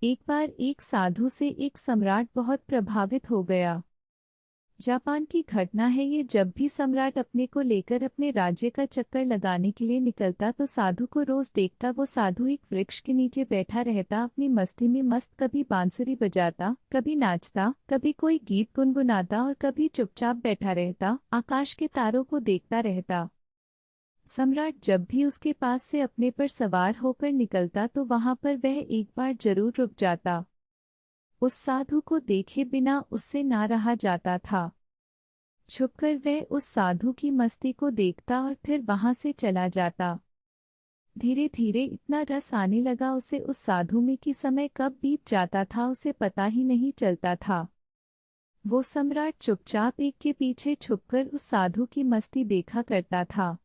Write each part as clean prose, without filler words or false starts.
एक बार एक साधु से एक सम्राट बहुत प्रभावित हो गया। जापान की घटना है ये। जब भी सम्राट अपने को लेकर अपने राज्य का चक्कर लगाने के लिए निकलता तो साधु को रोज देखता। वो साधु एक वृक्ष के नीचे बैठा रहता, अपनी मस्ती में मस्त, कभी बांसुरी बजाता, कभी नाचता, कभी कोई गीत गुनगुनाता और कभी चुपचाप बैठा रहता, आकाश के तारों को देखता रहता। सम्राट जब भी उसके पास से अपने पर सवार होकर निकलता तो वहां पर वह एक बार जरूर रुक जाता। उस साधु को देखे बिना उससे ना रहा जाता था। छुपकर वह उस साधु की मस्ती को देखता और फिर वहां से चला जाता। धीरे धीरे इतना रस आने लगा उसे उस साधु में कि समय कब बीत जाता था उसे पता ही नहीं चलता था। वो सम्राट चुपचाप एक के पीछे छुपकर उस साधु की मस्ती देखा करता था।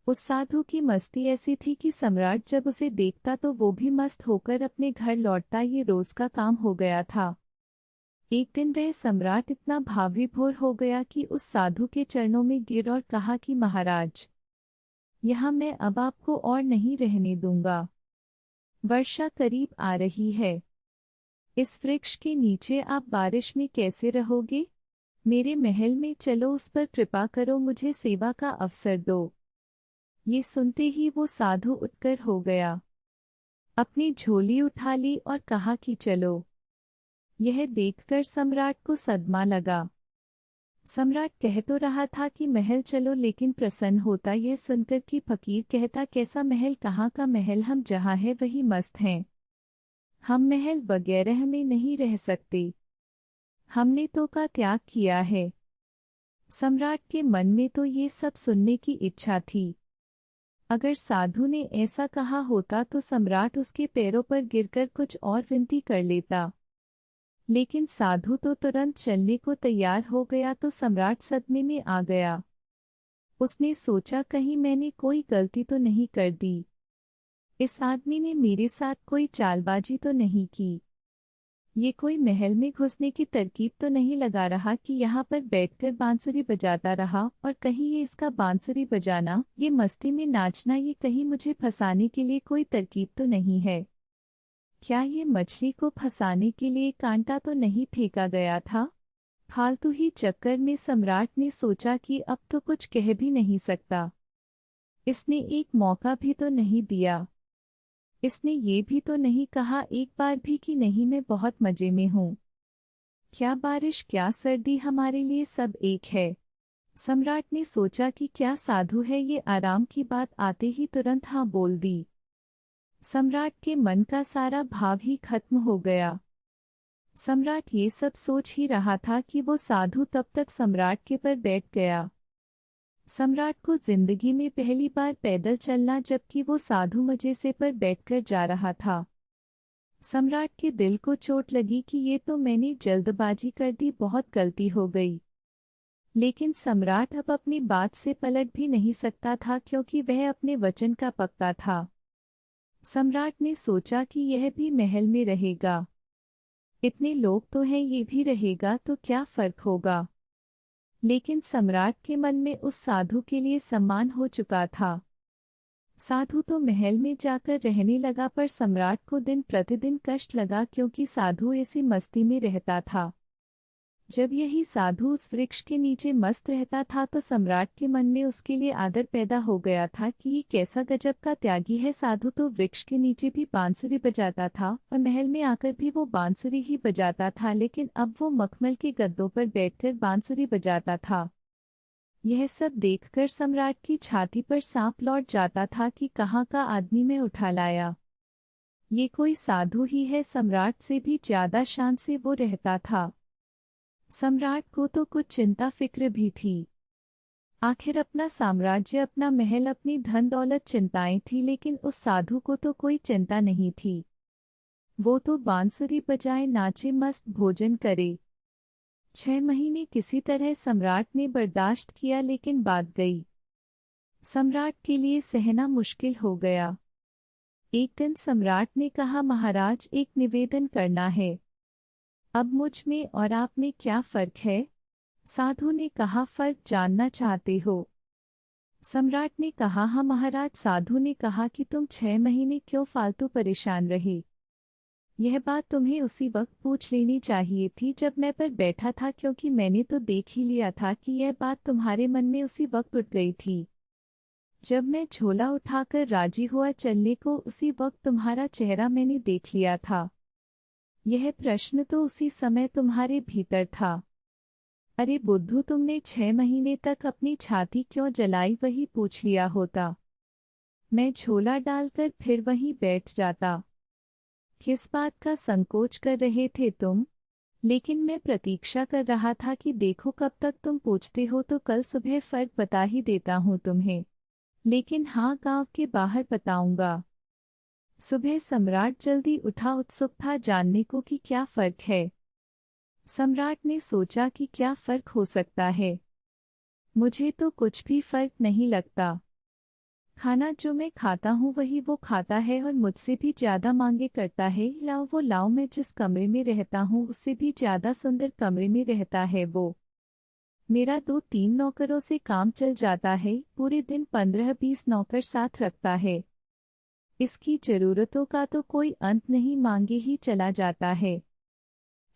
उस साधु की मस्ती ऐसी थी कि सम्राट जब उसे देखता तो वो भी मस्त होकर अपने घर लौटता। ये रोज का काम हो गया था। एक दिन वह सम्राट इतना भावविभोर हो गया कि उस साधु के चरणों में गिर और कहा कि महाराज, यहाँ मैं अब आपको और नहीं रहने दूंगा। वर्षा करीब आ रही है। इस वृक्ष के नीचे आप बारिश में कैसे रहोगे? मेरे महल में चलो, उस पर कृपा करो, मुझे सेवा का अवसर दो। ये सुनते ही वो साधु उठकर हो गया, अपनी झोली उठा ली और कहा कि चलो। यह देखकर सम्राट को सदमा लगा। सम्राट कह तो रहा था कि महल चलो, लेकिन प्रसन्न होता यह सुनकर कि फकीर कहता कैसा महल, कहाँ का महल, हम जहाँ है वही मस्त हैं। हम महल वगैरह में नहीं रह सकते। हमने तो का त्याग किया है। सम्राट के मन में तो ये सब सुनने की इच्छा थी। अगर साधु ने ऐसा कहा होता तो सम्राट उसके पैरों पर गिरकर कुछ और विनती कर लेता, लेकिन साधु तो तुरंत चलने को तैयार हो गया तो सम्राट सदमे में आ गया। उसने सोचा कहीं मैंने कोई गलती तो नहीं कर दी, इस आदमी ने मेरे साथ कोई चालबाजी तो नहीं की, ये कोई महल में घुसने की तरकीब तो नहीं लगा रहा कि यहाँ पर बैठकर बांसुरी बजाता रहा, और कहीं ये इसका बांसुरी बजाना, ये मस्ती में नाचना, ये कहीं मुझे फंसाने के लिए कोई तरकीब तो नहीं है। क्या ये मछली को फंसाने के लिए कांटा तो नहीं फेंका गया था? फालतू ही चक्कर में सम्राट ने सोचा कि अब तो कुछ कह भी नहीं सकता। इसने एक मौका भी तो नहीं दिया। इसने ये भी तो नहीं कहा एक बार भी कि नहीं मैं बहुत मजे में हूँ। क्या बारिश, क्या सर्दी, हमारे लिए सब एक है। सम्राट ने सोचा कि क्या साधु है ये, आराम की बात आते ही तुरंत हाँ बोल दी। सम्राट के मन का सारा भाव ही खत्म हो गया। सम्राट ये सब सोच ही रहा था कि वो साधु तब तक सम्राट के पर बैठ गया। सम्राट को जिंदगी में पहली बार पैदल चलना, जबकि वो साधु मजे से पर बैठकर जा रहा था। सम्राट के दिल को चोट लगी कि ये तो मैंने जल्दबाजी कर दी, बहुत गलती हो गई। लेकिन सम्राट अब अपनी बात से पलट भी नहीं सकता था क्योंकि वह अपने वचन का पक्का था। सम्राट ने सोचा कि यह भी महल में रहेगा, इतने लोग तो हैं, ये भी रहेगा तो क्या फर्क होगा। लेकिन सम्राट के मन में उस साधु के लिए सम्मान हो चुका था। साधु तो महल में जाकर रहने लगा, पर सम्राट को दिन प्रतिदिन कष्ट लगा क्योंकि साधु ऐसी मस्ती में रहता था। जब यही साधु उस वृक्ष के नीचे मस्त रहता था तो सम्राट के मन में उसके लिए आदर पैदा हो गया था कि ये कैसा गजब का त्यागी है। साधु तो वृक्ष के नीचे भी बांसुरी बजाता था और महल में आकर भी वो बांसुरी ही बजाता था, लेकिन अब वो मखमल के गद्दों पर बैठकर बांसुरी बजाता था। यह सब देखकर सम्राट की छाती पर सांप लौट जाता था कि कहाँ का आदमी मैं उठा लाया। ये कोई साधु ही है। सम्राट से भी ज्यादा शान से वो रहता था। सम्राट को तो कुछ चिंता फिक्र भी थी। आखिर अपना साम्राज्य, अपना महल, अपनी धन दौलत चिंताएं थी, लेकिन उस साधु को तो कोई चिंता नहीं थी। वो तो बांसुरी बजाए, नाचे, मस्त भोजन करे। 6 महीने किसी तरह सम्राट ने बर्दाश्त किया, लेकिन बात गई। सम्राट के लिए सहना मुश्किल हो गया। एक दिन सम्राट ने कहा, महाराज, एक निवेदन करना है। अब मुझ में और आप में क्या फर्क है? साधु ने कहा, फर्क जानना चाहते हो? सम्राट ने कहा, हाँ महाराज। साधु ने कहा कि तुम 6 महीने क्यों फालतू परेशान रहे? यह बात तुम्हें उसी वक्त पूछ लेनी चाहिए थी जब मैं पर बैठा था, क्योंकि मैंने तो देख ही लिया था कि यह बात तुम्हारे मन में उसी वक्त उठ गई थी। जब मैं झोला उठाकर राजी हुआ चलने को, उसी वक्त तुम्हारा चेहरा मैंने देख लिया था। यह प्रश्न तो उसी समय तुम्हारे भीतर था। अरे बुद्धू, तुमने 6 महीने तक अपनी छाती क्यों जलाई, वही पूछ लिया होता। मैं झोला डालकर फिर वहीं बैठ जाता। किस बात का संकोच कर रहे थे तुम? लेकिन मैं प्रतीक्षा कर रहा था कि देखो कब तक तुम पूछते हो, तो कल सुबह फर्क बता ही देता हूँ तुम्हें। लेकिन हाँ, गांव के बाहर बताऊंगा। सुबह सम्राट जल्दी उठा, उत्सुक था जानने को कि क्या फर्क है। सम्राट ने सोचा कि क्या फर्क हो सकता है। मुझे तो कुछ भी फर्क नहीं लगता। खाना जो मैं खाता हूँ वही वो खाता है, और मुझसे भी ज्यादा मांगे करता है। लाओ वो लाओ, मैं जिस कमरे में रहता हूँ उससे भी ज्यादा सुंदर कमरे में रहता है वो। मेरा 2-3 नौकरों से काम चल जाता है, पूरे दिन 15-20 नौकर साथ रखता है। इसकी जरूरतों का तो कोई अंत नहीं, मांगे ही चला जाता है।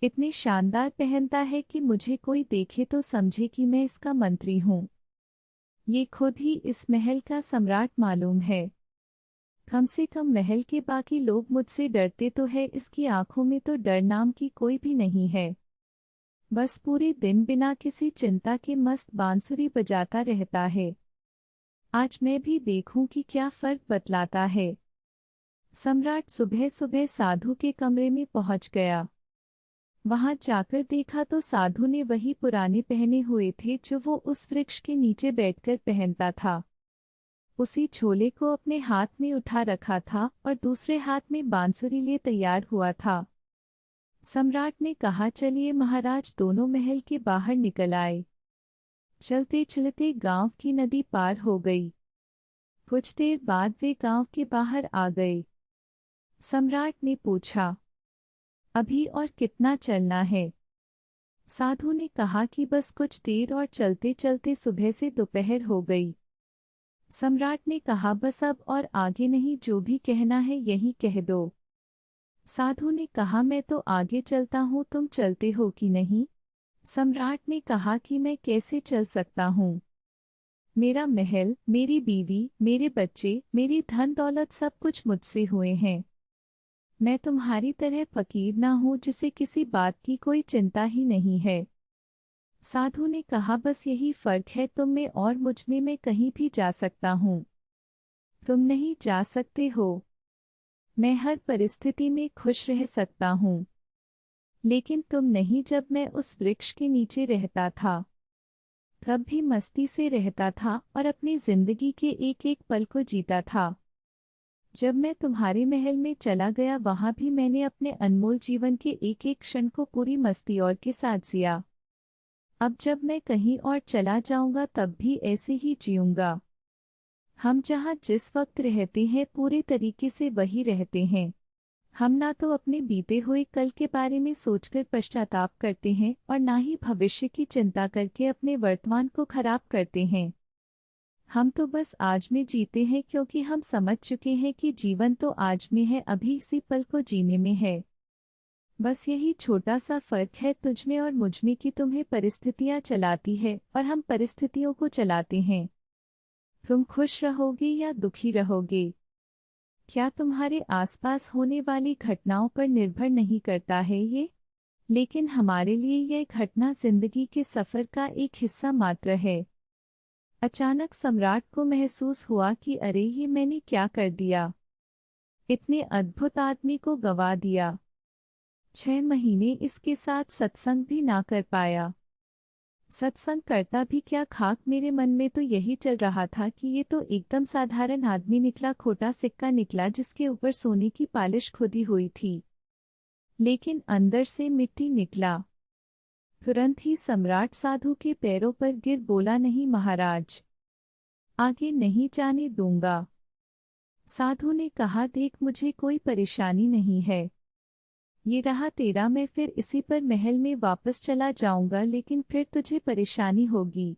इतने शानदार पहनता है कि मुझे कोई देखे तो समझे कि मैं इसका मंत्री हूँ। ये खुद ही इस महल का सम्राट मालूम है। कम से कम महल के बाकी लोग मुझसे डरते तो है, इसकी आंखों में तो डर नाम की कोई भी नहीं है। बस पूरे दिन बिना किसी चिंता के मस्त बांसुरी बजाता रहता है। आज मैं भी देखूं कि क्या फर्क बतलाता है। सम्राट सुबह सुबह साधु के कमरे में पहुंच गया। वहां जाकर देखा तो साधु ने वही पुराने पहने हुए थे जो वो उस वृक्ष के नीचे बैठकर पहनता था। उसी झोले को अपने हाथ में उठा रखा था और दूसरे हाथ में बांसुरी लिए तैयार हुआ था। सम्राट ने कहा, चलिए महाराज। दोनों महल के बाहर निकल आए। चलते चलते गांव की नदी पार हो गई। कुछ देर बाद वे गांव के बाहर आ गए। सम्राट ने पूछा, अभी और कितना चलना है? साधु ने कहा कि बस कुछ देर और। चलते चलते सुबह से दोपहर हो गई। सम्राट ने कहा, बस अब और आगे नहीं, जो भी कहना है यही कह दो। साधु ने कहा, मैं तो आगे चलता हूँ, तुम चलते हो कि नहीं? सम्राट ने कहा कि मैं कैसे चल सकता हूँ? मेरा महल, मेरी बीवी, मेरे बच्चे, मेरी धन दौलत सब कुछ मुझसे हुए हैं। मैं तुम्हारी तरह फकीर ना हूँ जिसे किसी बात की कोई चिंता ही नहीं है। साधु ने कहा, बस यही फर्क है तुम में और मुझ में। मैं कहीं भी जा सकता हूँ, तुम नहीं जा सकते हो। मैं हर परिस्थिति में खुश रह सकता हूँ, लेकिन तुम नहीं। जब मैं उस वृक्ष के नीचे रहता था तब भी मस्ती से रहता था और अपनी जिंदगी के एक एक पल को जीता था। जब मैं तुम्हारे महल में चला गया, वहां भी मैंने अपने अनमोल जीवन के एक एक क्षण को पूरी मस्ती और के साथ जिया। अब जब मैं कहीं और चला जाऊंगा तब भी ऐसे ही जीऊंगा। हम जहाँ जिस वक्त रहते हैं पूरे तरीके से वही रहते हैं। हम ना तो अपने बीते हुए कल के बारे में सोचकर पश्चाताप करते हैं और ना ही भविष्य की चिंता करके अपने वर्तमान को खराब करते हैं। हम तो बस आज में जीते हैं, क्योंकि हम समझ चुके हैं कि जीवन तो आज में है, अभी इसी पल को जीने में है। बस यही छोटा सा फर्क है तुझ में और मुझ में कि तुम्हें परिस्थितियां चलाती है और हम परिस्थितियों को चलाते हैं। तुम खुश रहोगे या दुखी रहोगे, क्या तुम्हारे आसपास होने वाली घटनाओं पर निर्भर नहीं करता है ये? लेकिन हमारे लिए यह घटना जिंदगी के सफर का एक हिस्सा मात्र है। अचानक सम्राट को महसूस हुआ कि अरे, ये मैंने क्या कर दिया। इतने अद्भुत आदमी को गवा दिया। 6 महीने इसके साथ सत्संग भी ना कर पाया। सत्संग करता भी क्या, खाक। मेरे मन में तो यही चल रहा था कि ये तो एकदम साधारण आदमी निकला, खोटा सिक्का निकला जिसके ऊपर सोने की पालिश खुदी हुई थी, लेकिन अंदर से मिट्टी निकला। तुरंत ही सम्राट साधु के पैरों पर गिर बोला, नहीं महाराज, आगे नहीं जाने दूंगा। साधु ने कहा, देख मुझे कोई परेशानी नहीं है। ये रहा तेरा, मैं फिर इसी पर महल में वापस चला जाऊंगा, लेकिन फिर तुझे परेशानी होगी।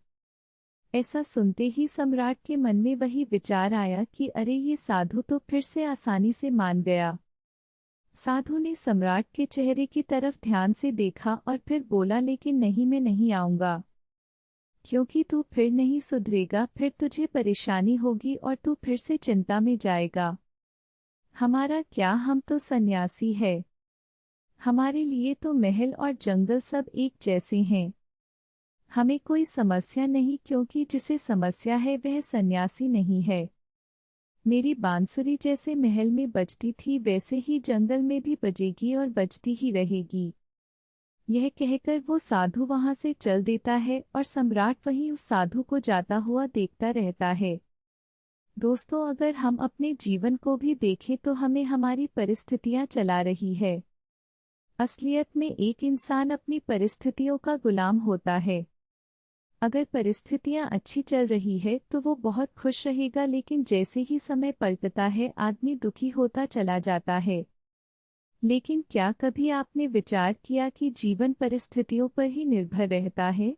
ऐसा सुनते ही सम्राट के मन में वही विचार आया कि अरे, ये साधु तो फिर से आसानी से मान गया। साधु ने सम्राट के चेहरे की तरफ ध्यान से देखा और फिर बोला, लेकिन नहीं, मैं नहीं आऊंगा, क्योंकि तू फिर नहीं सुधरेगा, फिर तुझे परेशानी होगी और तू फिर से चिंता में जाएगा। हमारा क्या, हम तो सन्यासी है, हमारे लिए तो महल और जंगल सब एक जैसे हैं। हमें कोई समस्या नहीं, क्योंकि जिसे समस्या है वह सन्यासी नहीं है। मेरी बांसुरी जैसे महल में बजती थी वैसे ही जंगल में भी बजेगी और बजती ही रहेगी। यह कहकर वो साधु वहां से चल देता है और सम्राट वहीं उस साधु को जाता हुआ देखता रहता है। दोस्तों, अगर हम अपने जीवन को भी देखें तो हमें हमारी परिस्थितियां चला रही है। असलियत में एक इंसान अपनी परिस्थितियों का गुलाम होता है। अगर परिस्थितियां अच्छी चल रही है तो वो बहुत खुश रहेगा, लेकिन जैसे ही समय पलटता है आदमी दुखी होता चला जाता है। लेकिन क्या कभी आपने विचार किया कि जीवन परिस्थितियों पर ही निर्भर रहता है?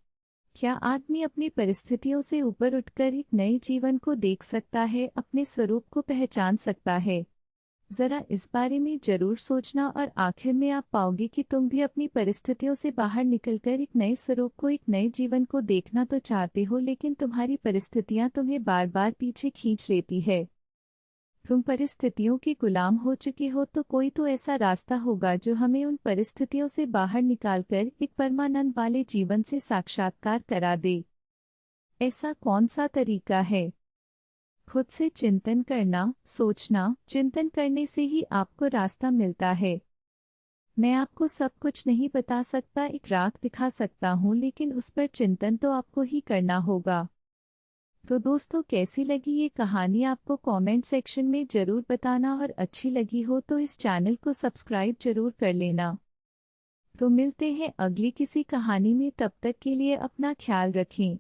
क्या आदमी अपनी परिस्थितियों से ऊपर उठकर एक नए जीवन को देख सकता है, अपने स्वरूप को पहचान सकता है? जरा इस बारे में जरूर सोचना और आखिर में आप पाओगे कि तुम भी अपनी परिस्थितियों से बाहर निकलकर एक नए स्वरूप को, एक नए जीवन को देखना तो चाहते हो, लेकिन तुम्हारी परिस्थितियां तुम्हें बार बार पीछे खींच लेती है। तुम परिस्थितियों के गुलाम हो चुके हो, तो कोई तो ऐसा रास्ता होगा जो हमें उन परिस्थितियों से बाहर निकालकर एक परमानंद वाले जीवन से साक्षात्कार करा दे। ऐसा कौन सा तरीका है? खुद से चिंतन करना, सोचना। चिंतन करने से ही आपको रास्ता मिलता है। मैं आपको सब कुछ नहीं बता सकता, एक राह दिखा सकता हूँ, लेकिन उस पर चिंतन तो आपको ही करना होगा। तो दोस्तों, कैसी लगी ये कहानी आपको कमेंट सेक्शन में जरूर बताना, और अच्छी लगी हो तो इस चैनल को सब्सक्राइब जरूर कर लेना। तो मिलते हैं अगली किसी कहानी में, तब तक के लिए अपना ख्याल रखें।